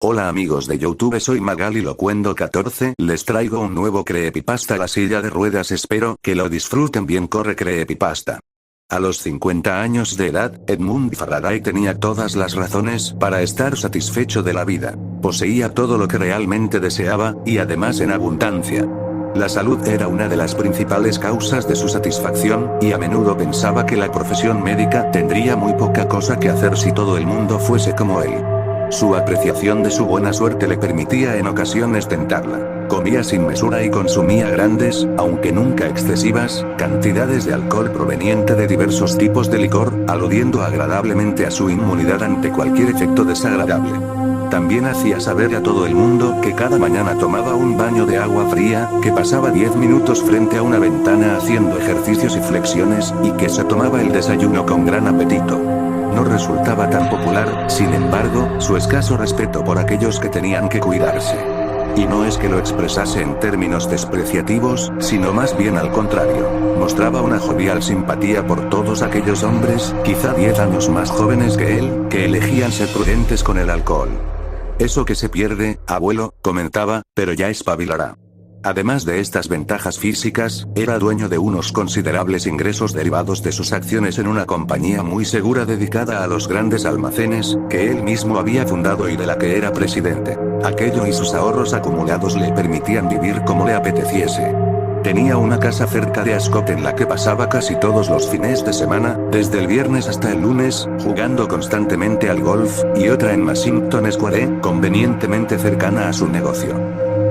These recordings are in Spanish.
Hola amigos de YouTube, soy Magali Locuendo 14, les traigo un nuevo creepypasta La silla de ruedas, espero que lo disfruten bien. Corre creepypasta. A los 50 años de edad, Edmund Faraday tenía todas las razones para estar satisfecho de la vida. Poseía todo lo que realmente deseaba, y además en abundancia. La salud era una de las principales causas de su satisfacción, y a menudo pensaba que la profesión médica tendría muy poca cosa que hacer si todo el mundo fuese como él. Su apreciación de su buena suerte le permitía en ocasiones tentarla. Comía sin mesura y consumía grandes, aunque nunca excesivas, cantidades de alcohol proveniente de diversos tipos de licor, aludiendo agradablemente a su inmunidad ante cualquier efecto desagradable. También hacía saber a todo el mundo que cada mañana tomaba un baño de agua fría, que pasaba 10 minutos frente a una ventana haciendo ejercicios y flexiones, y que se tomaba el desayuno con gran apetito. No resultaba tan popular, sin embargo, su escaso respeto por aquellos que tenían que cuidarse. Y no es que lo expresase en términos despreciativos, sino más bien al contrario. Mostraba una jovial simpatía por todos aquellos hombres, quizá 10 años más jóvenes que él, que elegían ser prudentes con el alcohol. Eso que se pierde, abuelo, comentaba, pero ya espabilará. Además de estas ventajas físicas, era dueño de unos considerables ingresos derivados de sus acciones en una compañía muy segura dedicada a los grandes almacenes, que él mismo había fundado y de la que era presidente. Aquello y sus ahorros acumulados le permitían vivir como le apeteciese. Tenía una casa cerca de Ascot en la que pasaba casi todos los fines de semana, desde el viernes hasta el lunes, jugando constantemente al golf, y otra en Washington Square, convenientemente cercana a su negocio.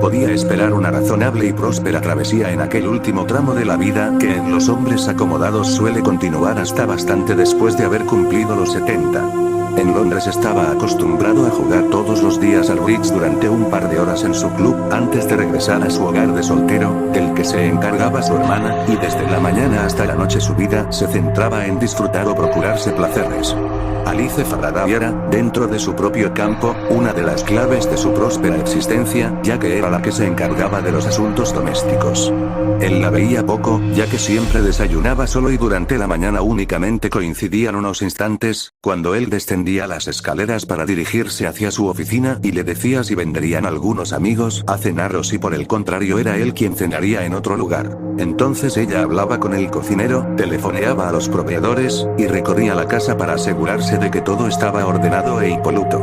Podía esperar una razonable y próspera travesía en aquel último tramo de la vida que en los hombres acomodados suele continuar hasta bastante después de haber cumplido los 70. En Londres estaba acostumbrado a jugar todos los días al bridge durante un par de horas en su club, antes de regresar a su hogar de soltero, del que se encargaba su hermana, y desde la mañana hasta la noche su vida se centraba en disfrutar o procurarse placeres. Alice Faraday era, dentro de su propio campo, una de las claves de su próspera existencia, ya que era la que se encargaba de los asuntos domésticos. Él la veía poco, ya que siempre desayunaba solo y durante la mañana únicamente coincidían unos instantes, cuando él descendía las escaleras para dirigirse hacia su oficina y le decía si vendrían algunos amigos a cenar o si por el contrario era él quien cenaría en otro lugar. Entonces ella hablaba con el cocinero, telefoneaba a los proveedores, y recorría la casa para asegurarse de que todo estaba ordenado e impoluto.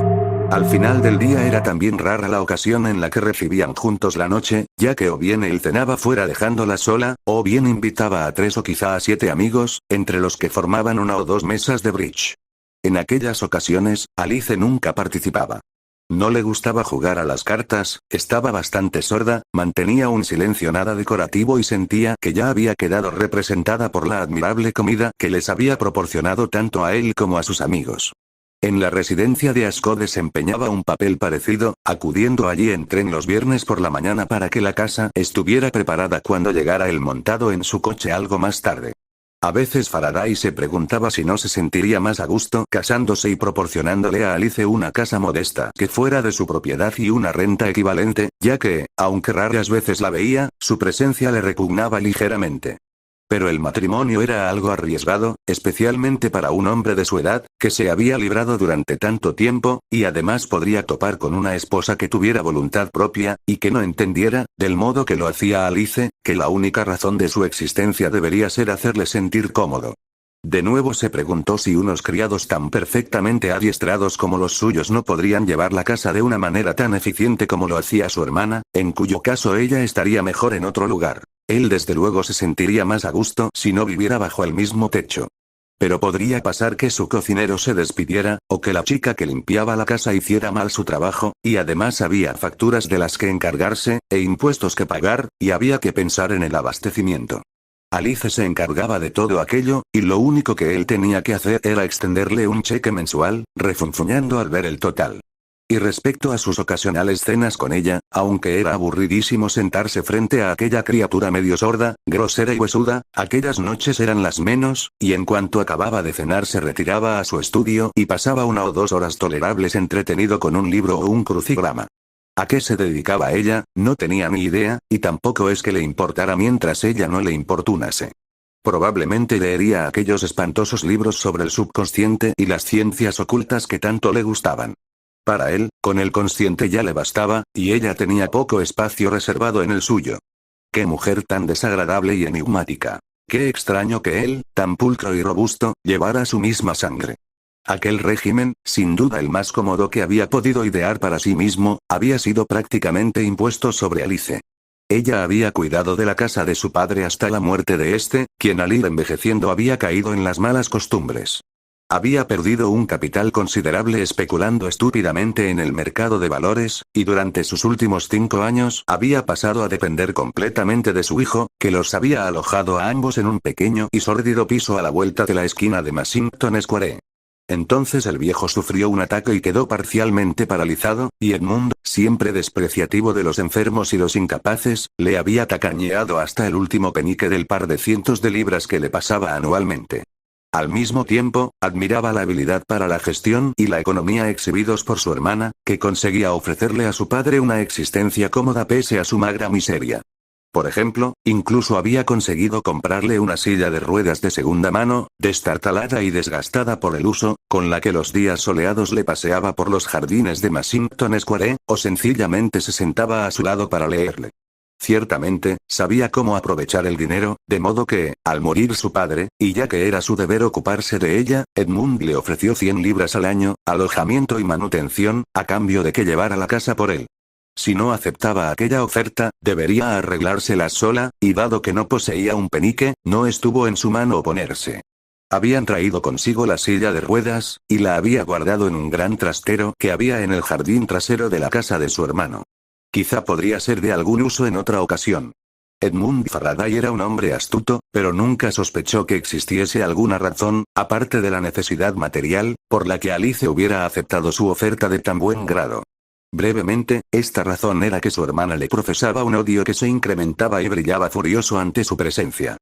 Al final del día era también rara la ocasión en la que recibían juntos la noche, ya que o bien él cenaba fuera dejándola sola, o bien invitaba a 3 o quizá a 7 amigos, entre los que formaban una o dos mesas de bridge. En aquellas ocasiones, Alice nunca participaba. No le gustaba jugar a las cartas, estaba bastante sorda, mantenía un silencio nada decorativo y sentía que ya había quedado representada por la admirable comida que les había proporcionado tanto a él como a sus amigos. En la residencia de Ascot desempeñaba un papel parecido, acudiendo allí en tren los viernes por la mañana para que la casa estuviera preparada cuando llegara él montado en su coche algo más tarde. A veces Faraday se preguntaba si no se sentiría más a gusto casándose y proporcionándole a Alice una casa modesta que fuera de su propiedad y una renta equivalente, ya que, aunque raras veces la veía, su presencia le repugnaba ligeramente. Pero el matrimonio era algo arriesgado, especialmente para un hombre de su edad, que se había librado durante tanto tiempo, y además podría topar con una esposa que tuviera voluntad propia, y que no entendiera, del modo que lo hacía Alice, que la única razón de su existencia debería ser hacerle sentir cómodo. De nuevo se preguntó si unos criados tan perfectamente adiestrados como los suyos no podrían llevar la casa de una manera tan eficiente como lo hacía su hermana, en cuyo caso ella estaría mejor en otro lugar. Él desde luego se sentiría más a gusto si no viviera bajo el mismo techo. Pero podría pasar que su cocinero se despidiera, o que la chica que limpiaba la casa hiciera mal su trabajo, y además había facturas de las que encargarse, e impuestos que pagar, y había que pensar en el abastecimiento. Alice se encargaba de todo aquello, y lo único que él tenía que hacer era extenderle un cheque mensual, refunfuñando al ver el total. Y respecto a sus ocasionales cenas con ella, aunque era aburridísimo sentarse frente a aquella criatura medio sorda, grosera y huesuda, aquellas noches eran las menos, y en cuanto acababa de cenar se retiraba a su estudio y pasaba 1 o 2 horas tolerables entretenido con un libro o un crucigrama. ¿A qué se dedicaba ella? No tenía ni idea, y tampoco es que le importara mientras ella no le importunase. Probablemente leería aquellos espantosos libros sobre el subconsciente y las ciencias ocultas que tanto le gustaban. Para él, con el consciente ya le bastaba, y ella tenía poco espacio reservado en el suyo. Qué mujer tan desagradable y enigmática. Qué extraño que él, tan pulcro y robusto, llevara su misma sangre. Aquel régimen, sin duda el más cómodo que había podido idear para sí mismo, había sido prácticamente impuesto sobre Alice. Ella había cuidado de la casa de su padre hasta la muerte de este, quien al ir envejeciendo había caído en las malas costumbres. Había perdido un capital considerable especulando estúpidamente en el mercado de valores, y durante sus últimos 5 años había pasado a depender completamente de su hijo, que los había alojado a ambos en un pequeño y sórdido piso a la vuelta de la esquina de Massington Square. Entonces el viejo sufrió un ataque y quedó parcialmente paralizado, y Edmund, siempre despreciativo de los enfermos y los incapaces, le había tacañeado hasta el último penique del par de cientos de libras que le pasaba anualmente. Al mismo tiempo, admiraba la habilidad para la gestión y la economía exhibidos por su hermana, que conseguía ofrecerle a su padre una existencia cómoda pese a su magra miseria. Por ejemplo, incluso había conseguido comprarle una silla de ruedas de segunda mano, destartalada y desgastada por el uso, con la que los días soleados le paseaba por los jardines de Massington Square, o sencillamente se sentaba a su lado para leerle. Ciertamente, sabía cómo aprovechar el dinero, de modo que, al morir su padre, y ya que era su deber ocuparse de ella, Edmund le ofreció 100 libras al año, alojamiento y manutención, a cambio de que llevara la casa por él. Si no aceptaba aquella oferta, debería arreglárselas sola, y dado que no poseía un penique, no estuvo en su mano oponerse. Habían traído consigo la silla de ruedas, y la había guardado en un gran trastero que había en el jardín trasero de la casa de su hermano. Quizá podría ser de algún uso en otra ocasión. Edmund Faraday era un hombre astuto, pero nunca sospechó que existiese alguna razón, aparte de la necesidad material, por la que Alice hubiera aceptado su oferta de tan buen grado. Brevemente, esta razón era que su hermana le profesaba un odio que se incrementaba y brillaba furioso ante su presencia.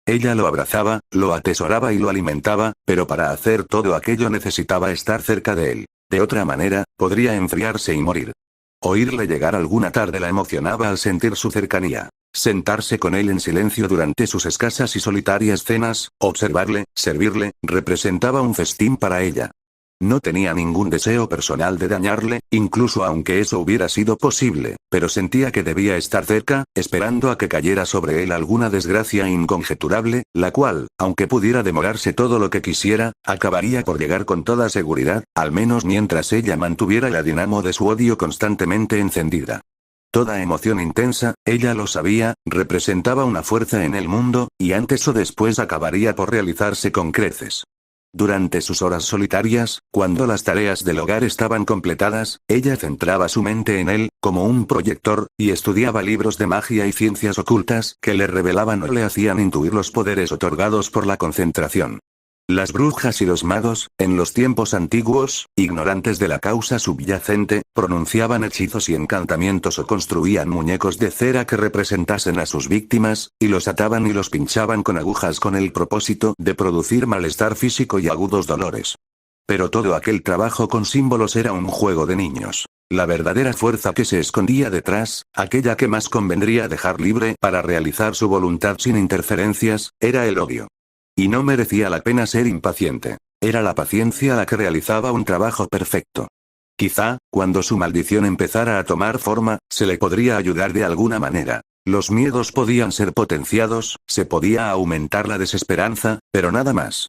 Ella lo abrazaba, lo atesoraba y lo alimentaba, pero para hacer todo aquello necesitaba estar cerca de él. De otra manera, podría enfriarse y morir. Oírle llegar alguna tarde la emocionaba al sentir su cercanía. Sentarse con él en silencio durante sus escasas y solitarias cenas, observarle, servirle, representaba un festín para ella. No tenía ningún deseo personal de dañarle, incluso aunque eso hubiera sido posible, pero sentía que debía estar cerca, esperando a que cayera sobre él alguna desgracia inconjeturable, la cual, aunque pudiera demorarse todo lo que quisiera, acabaría por llegar con toda seguridad, al menos mientras ella mantuviera la dinamo de su odio constantemente encendida. Toda emoción intensa, ella lo sabía, representaba una fuerza en el mundo, y antes o después acabaría por realizarse con creces. Durante sus horas solitarias, cuando las tareas del hogar estaban completadas, ella centraba su mente en él, como un proyector, y estudiaba libros de magia y ciencias ocultas que le revelaban o le hacían intuir los poderes otorgados por la concentración. Las brujas y los magos, en los tiempos antiguos, ignorantes de la causa subyacente, pronunciaban hechizos y encantamientos o construían muñecos de cera que representasen a sus víctimas, y los ataban y los pinchaban con agujas con el propósito de producir malestar físico y agudos dolores. Pero todo aquel trabajo con símbolos era un juego de niños. La verdadera fuerza que se escondía detrás, aquella que más convendría dejar libre para realizar su voluntad sin interferencias, era el odio. Y no merecía la pena ser impaciente. Era la paciencia la que realizaba un trabajo perfecto. Quizá, cuando su maldición empezara a tomar forma, se le podría ayudar de alguna manera. Los miedos podían ser potenciados, se podía aumentar la desesperanza, pero nada más.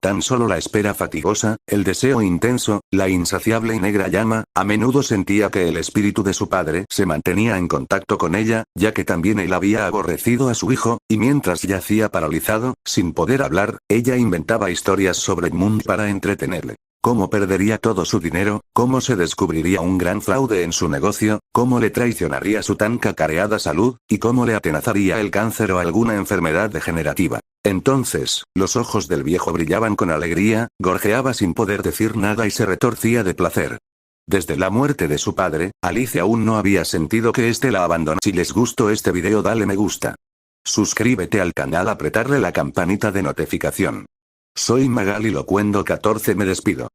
Tan solo la espera fatigosa, el deseo intenso, la insaciable y negra llama, a menudo sentía que el espíritu de su padre se mantenía en contacto con ella, ya que también él había aborrecido a su hijo, y mientras yacía paralizado, sin poder hablar, ella inventaba historias sobre Edmund para entretenerle. Cómo perdería todo su dinero, cómo se descubriría un gran fraude en su negocio, cómo le traicionaría su tan cacareada salud, y cómo le atenazaría el cáncer o alguna enfermedad degenerativa. Entonces, los ojos del viejo brillaban con alegría, gorjeaba sin poder decir nada y se retorcía de placer. Desde la muerte de su padre, Alice aún no había sentido que éste la abandonara. Si les gustó este video dale me gusta. Suscríbete al canal, apretarle la campanita de notificación. Soy Magali Locuendo 14, me despido.